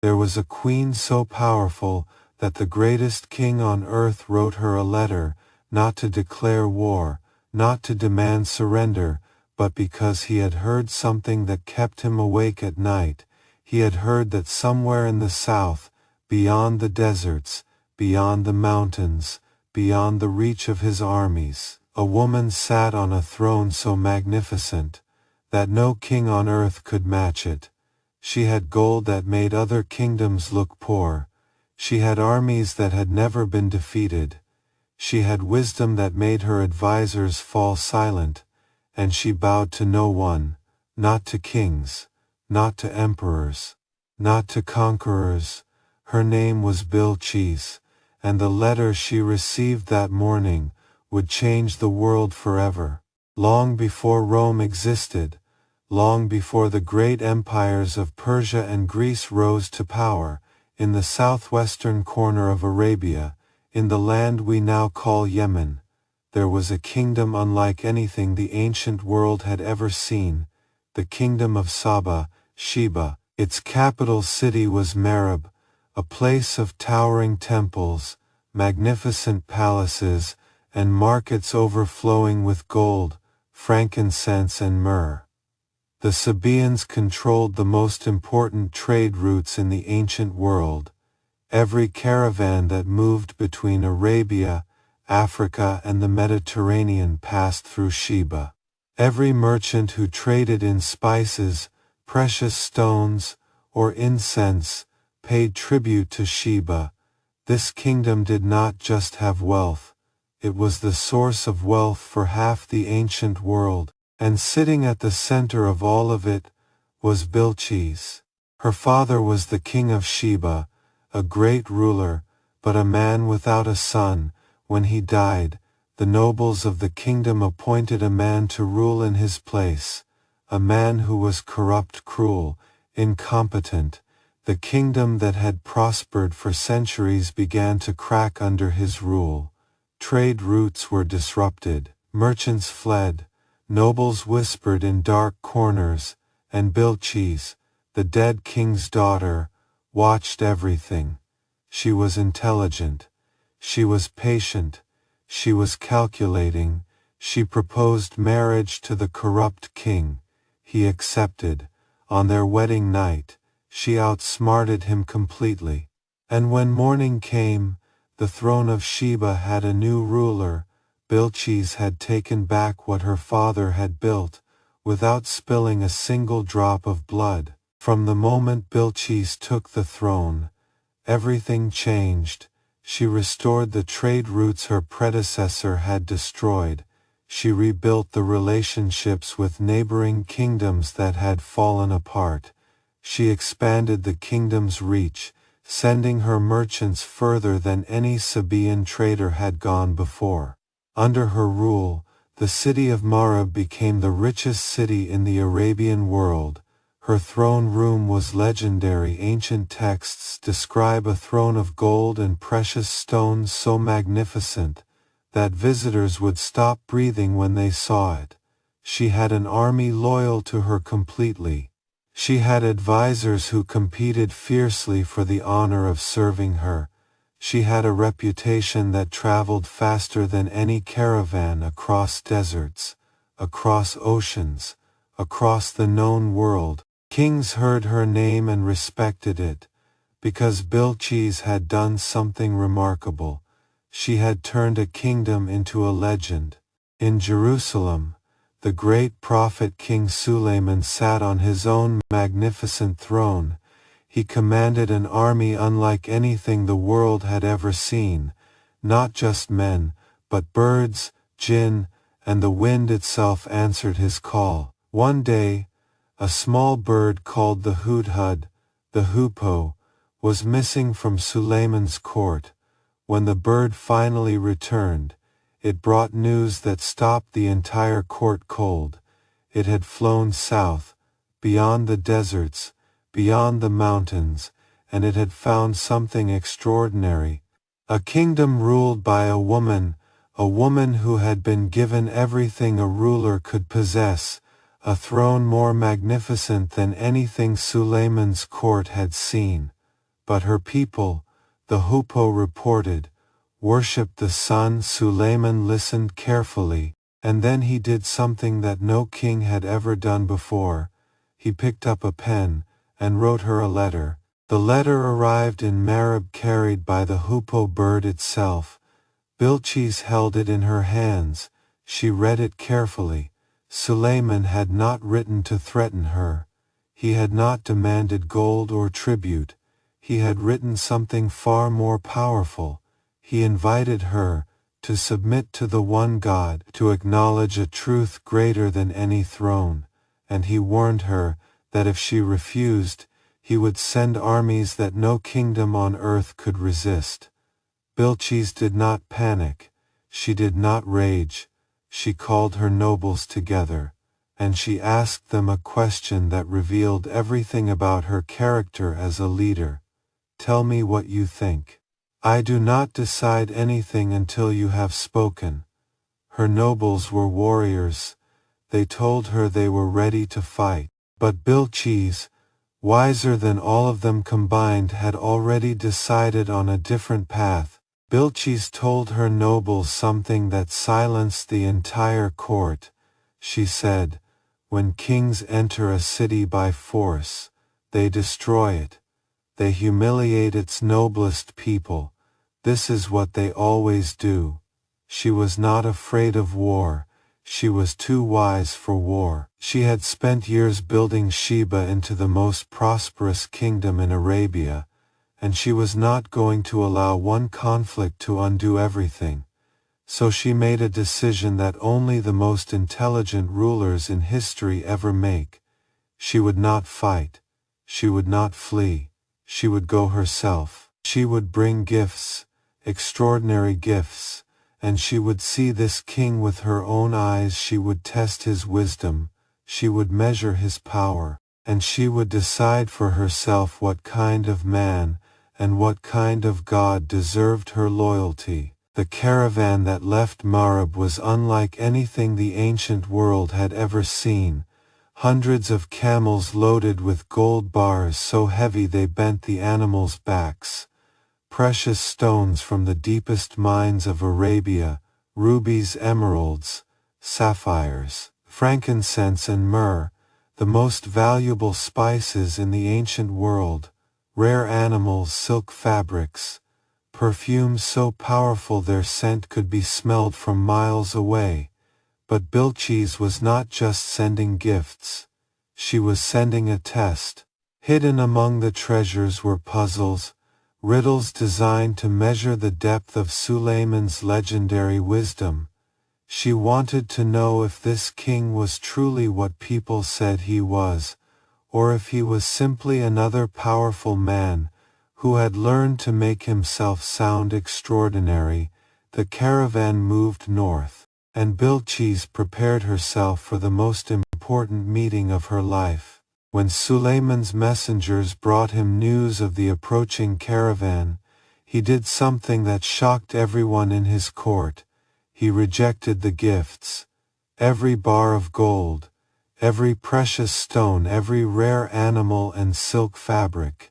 There was a queen so powerful that the greatest king on earth wrote her a letter, not to declare war, not to demand surrender, but because he had heard something that kept him awake at night. He had heard that somewhere in the south, beyond the deserts, beyond the mountains, beyond the reach of his armies, a woman sat on a throne so magnificent that no king on earth could match it. She had gold that made other kingdoms look poor. She had armies that had never been defeated. She had wisdom that made her advisers fall silent, and she bowed to no one, not to kings, not to emperors, not to conquerors. Her name was Bilqis, and the letter she received that morning would change the world forever. Long before Rome existed, long before the great empires of Persia and Greece rose to power, in the southwestern corner of Arabia, in the land we now call Yemen, there was a kingdom unlike anything the ancient world had ever seen, the kingdom of Saba, Sheba. Its capital city was Marib, a place of towering temples, magnificent palaces, and markets overflowing with gold, frankincense and myrrh. The Sabaeans controlled the most important trade routes in the ancient world. Every caravan that moved between Arabia, Africa and the Mediterranean passed through Sheba. Every merchant who traded in spices, precious stones, or incense, paid tribute to Sheba. This kingdom did not just have wealth, it was the source of wealth for half the ancient world, and sitting at the center of all of it was Bilqis. Her father was the king of Sheba, a great ruler, but a man without a son. When he died, the nobles of the kingdom appointed a man to rule in his place, a man who was corrupt, cruel, incompetent. The kingdom that had prospered for centuries began to crack under his rule. Trade routes were disrupted, merchants fled, nobles whispered in dark corners, and Bilqis, the dead king's daughter, watched everything. She was intelligent. She was patient. She was calculating. She proposed marriage to the corrupt king. He accepted. On their wedding night, she outsmarted him completely. And when morning came, the throne of Sheba had a new ruler. Bilqis had taken back what her father had built, without spilling a single drop of blood. From the moment Bilqis took the throne, everything changed. She restored the trade routes her predecessor had destroyed. She rebuilt the relationships with neighboring kingdoms that had fallen apart. She expanded the kingdom's reach, sending her merchants further than any Sabaean trader had gone before. Under her rule, the city of Marib became the richest city in the Arabian world. Her throne room was legendary. Ancient texts describe a throne of gold and precious stones so magnificent that visitors would stop breathing when they saw it. She had an army loyal to her completely. She had advisors who competed fiercely for the honor of serving her. She had a reputation that traveled faster than any caravan across deserts, across oceans, across the known world. Kings heard her name and respected it, because Bilqis had done something remarkable. She had turned a kingdom into a legend. In Jerusalem, the great prophet King Suleiman sat on his own magnificent throne. He commanded an army unlike anything the world had ever seen, not just men, but birds, jinn, and the wind itself answered his call. One day, a small bird called the hudhud, the hoopoe, was missing from Suleiman's court. When the bird finally returned, it brought news that stopped the entire court cold. It had flown south, beyond the deserts, beyond the mountains, and it had found something extraordinary. A kingdom ruled by a woman who had been given everything a ruler could possess, a throne more magnificent than anything Suleiman's court had seen, But her people, the Hoopoe reported, worshipped the sun. Suleiman listened carefully, and then he did something that no king had ever done before. He picked up a pen and wrote her a letter. The letter arrived in Marib, carried by the Hoopoe bird itself. Bilqis held it in her hands. She read it carefully. Suleiman had not written to threaten her. He had not demanded gold or tribute. He had written something far more powerful. He invited her to submit to the one God, to acknowledge a truth greater than any throne, and he warned her that if she refused, he would send armies that no kingdom on earth could resist. Bilqis did not panic. She did not rage. She called her nobles together, and she asked them a question that revealed everything about her character as a leader. Tell me what you think. I do not decide anything until you have spoken. Her nobles were warriors. They told her they were ready to fight. But Bilqis, wiser than all of them combined, had already decided on a different path. Bilqis told her nobles something that silenced the entire court. She said, "When kings enter a city by force, they destroy it. They humiliate its noblest people. This is what they always do." She was not afraid of war. She was too wise for war. She had spent years building Sheba into the most prosperous kingdom in Arabia, and she was not going to allow one conflict to undo everything. So she made a decision that only the most intelligent rulers in history ever make. She would not fight. She would not flee. She would go herself. She would bring gifts, extraordinary gifts, and she would see this king with her own eyes. She would test his wisdom. She would measure his power, and she would decide for herself what kind of man and what kind of God deserved her loyalty. The caravan that left Marib was unlike anything the ancient world had ever seen. Hundreds of camels loaded with gold bars so heavy they bent the animals' backs. Precious stones from the deepest mines of Arabia, rubies, emeralds, sapphires, frankincense and myrrh, the most valuable spices in the ancient world, rare animals, silk fabrics, perfumes so powerful their scent could be smelled from miles away. But Bilqis was not just sending gifts. She was sending a test. Hidden among the treasures were puzzles, riddles designed to measure the depth of Suleiman's legendary wisdom. She wanted to know if this king was truly what people said he was, or if he was simply another powerful man who had learned to make himself sound extraordinary. The caravan moved north, and Bilqis prepared herself for the most important meeting of her life. When Suleiman's messengers brought him news of the approaching caravan, he did something that shocked everyone in his court. He rejected the gifts. Every bar of gold, every precious stone, every rare animal and silk fabric.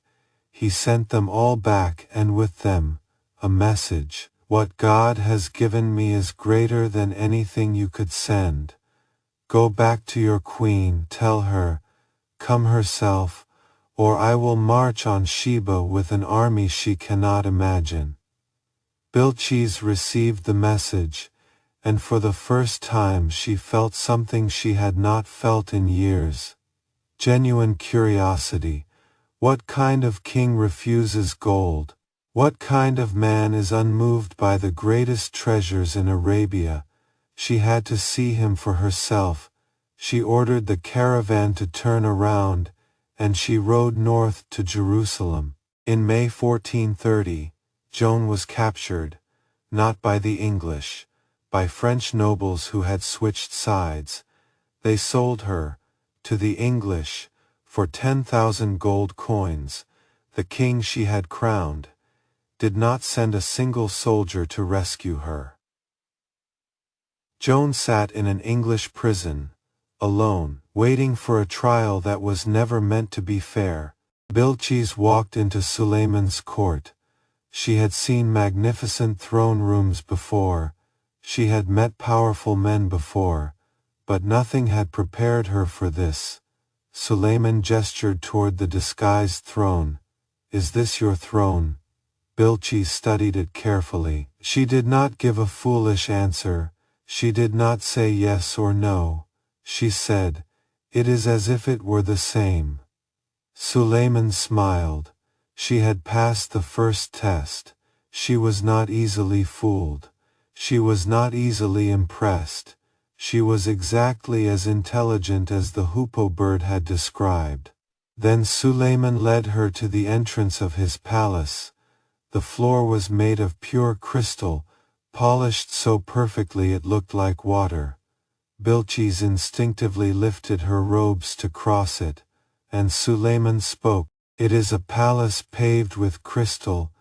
He sent them all back, and with them, a message. "What God has given me is greater than anything you could send. Go back to your queen, tell her, come herself, or I will march on Sheba with an army she cannot imagine." Bilqis received the message, and for the first time she felt something she had not felt in years. Genuine curiosity. What kind of king refuses gold? What kind of man is unmoved by the greatest treasures in Arabia? She had to see him for herself. She ordered the caravan to turn around, and she rode north to Jerusalem. In May 1430, Joan was captured, not by the English, by French nobles who had switched sides. They sold her, to the English, for 10,000 gold coins. The king she had crowned did not send a single soldier to rescue her. Joan sat in an English prison, alone, waiting for a trial that was never meant to be fair. Bilqis walked into Sulayman's court. She had seen magnificent throne rooms before, she had met powerful men before, but nothing had prepared her for this. Sulayman gestured toward the disguised throne. "Is this your throne?" Bilqis studied it carefully. She did not give a foolish answer. She did not say yes or no. She said, "It is as if it were the same." Sulayman smiled. She had passed the first test. She was not easily fooled. She was not easily impressed. She was exactly as intelligent as the hoopoe bird had described. Then Sulayman led her to the entrance of his palace. The floor was made of pure crystal, polished so perfectly it looked like water. Bilqis instinctively lifted her robes to cross it, and Sulayman spoke, "It is a palace paved with crystal."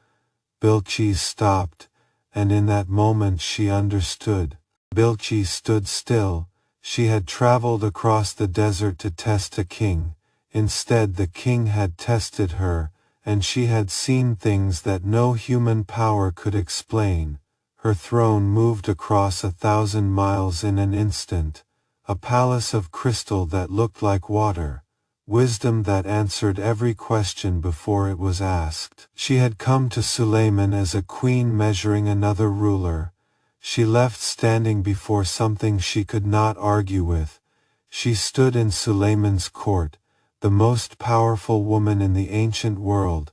Bilqis stopped, and in that moment she understood. Bilqis stood still. She had traveled across the desert to test a king. Instead the king had tested her, and she had seen things that no human power could explain. Her throne moved across 1,000 miles in an instant, a palace of crystal that looked like water, wisdom that answered every question before it was asked. She had come to Sulayman as a queen measuring another ruler. She left standing before something she could not argue with. She stood in Sulayman's court, the most powerful woman in the ancient world,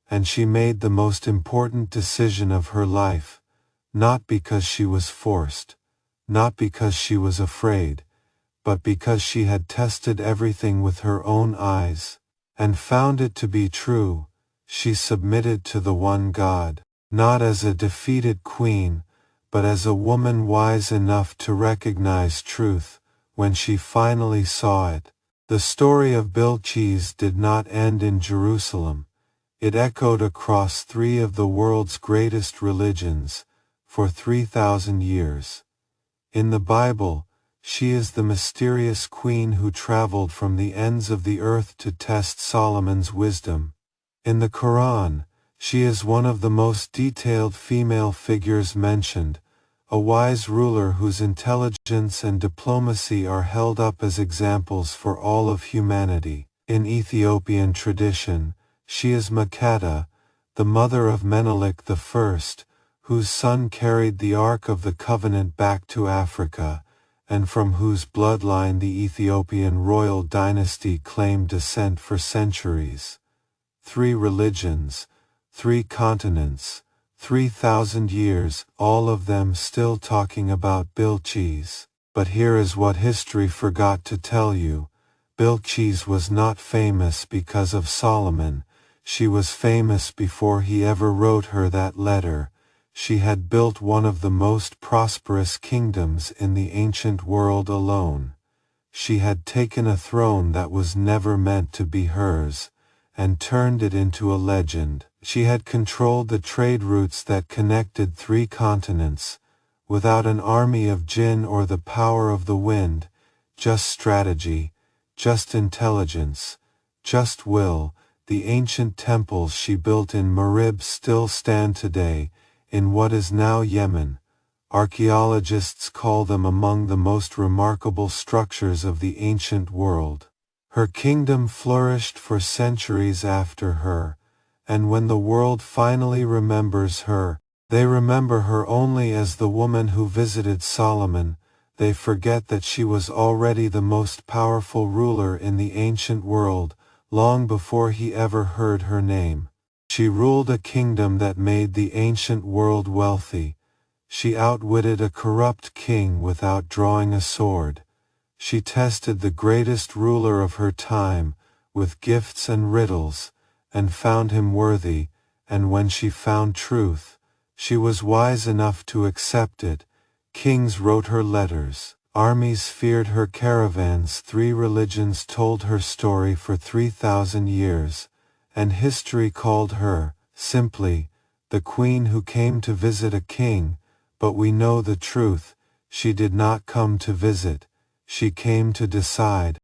and she made the most important decision of her life, not because she was forced, not because she was afraid, but because she had tested everything with her own eyes, and found it to be true. She submitted to the one God, not as a defeated queen, but as a woman wise enough to recognize truth when she finally saw it. The story of Bilqis did not end in Jerusalem. It echoed across three of the world's greatest religions, for 3,000 years. In the Bible, she is the mysterious queen who traveled from the ends of the earth to test Solomon's wisdom. In the Quran, she is one of the most detailed female figures mentioned, a wise ruler whose intelligence and diplomacy are held up as examples for all of humanity. In Ethiopian tradition, she is Makata, the mother of Menelik I, whose son carried the Ark of the Covenant back to Africa, and from whose bloodline the Ethiopian royal dynasty claimed descent for centuries. 3 religions, 3 continents, 3,000 years, all of them still talking about Bilqis. But here is what history forgot to tell you. Bilqis was not famous because of Solomon. She was famous before he ever wrote her that letter. She had built one of the most prosperous kingdoms in the ancient world alone. She had taken a throne that was never meant to be hers, and turned it into a legend. She had controlled the trade routes that connected 3 continents, without an army of jinn or the power of the wind, just strategy, just intelligence, just will. The ancient temples she built in Marib still stand today, in what is now Yemen. Archaeologists call them among the most remarkable structures of the ancient world. Her kingdom flourished for centuries after her, and when the world finally remembers her, they remember her only as the woman who visited Solomon. They forget that she was already the most powerful ruler in the ancient world, long before he ever heard her name. She ruled a kingdom that made the ancient world wealthy. She outwitted a corrupt king without drawing a sword. She tested the greatest ruler of her time, with gifts and riddles, and found him worthy, and when she found truth, she was wise enough to accept it. Kings wrote her letters. Armies feared her caravans. 3 religions told her story for 3,000 years, and history called her, simply, the queen who came to visit a king. But we know the truth. She did not come to visit. She came to decide.